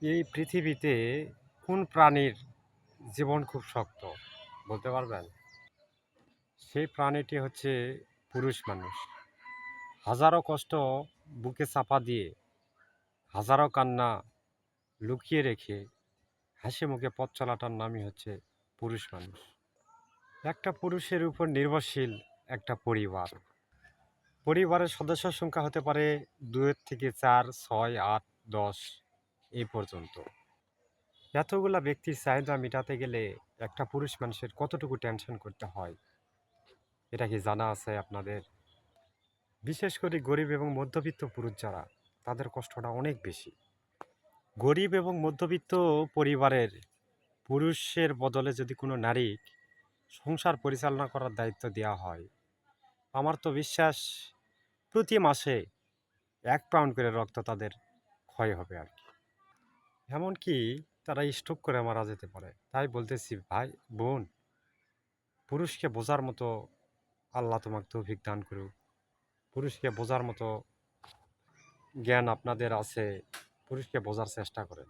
এই পৃথিবীতে কোন প্রাণীর জীবন খুব শক্ত বলতে পারবেন? সেই প্রাণীটি হচ্ছে পুরুষ মানুষ। হাজারো কষ্ট বুকে চাপা দিয়ে, হাজারো কান্না লুকিয়ে রেখে হাসি মুখে পথ চলাটার নামই হচ্ছে পুরুষ মানুষ। একটা পুরুষের উপর নির্ভরশীল একটা পরিবার। পরিবারের সদস্য সংখ্যা হতে পারে ২ থেকে ৪, ৬, ৮, ১০ এই পর্যন্ত। এতগুলা ব্যক্তির চাহিদা মেটাতে গেলে একটা পুরুষ মানুষের কতটুকু টেনশন করতে হয় এটা কি জানা আছে আপনাদের? বিশেষ করে গরিব এবং মধ্যবিত্ত পুরুষ যারা, তাদের কষ্টটা অনেক বেশি। গরিব এবং মধ্যবিত্ত পরিবারের পুরুষের বদলে যদি কোনো নারী সংসার পরিচালনা করার দায়িত্ব দেওয়া হয়, আমার তো বিশ্বাস প্রতি মাসে ১ পাউন্ড করে রক্ত তাদের ক্ষয় হবে আর কি। এমনকি তারা স্ট্রোক করে মারা যেতে পারে। তাই বলতেছি ভাই, বোন, পুরুষকে বোঝার মতো আল্লাহ তোমাকে তৌফিক দান করুক। পুরুষকে বোঝার মতো জ্ঞান আপনাদের আছে, পুরুষকে বোঝার চেষ্টা করেন।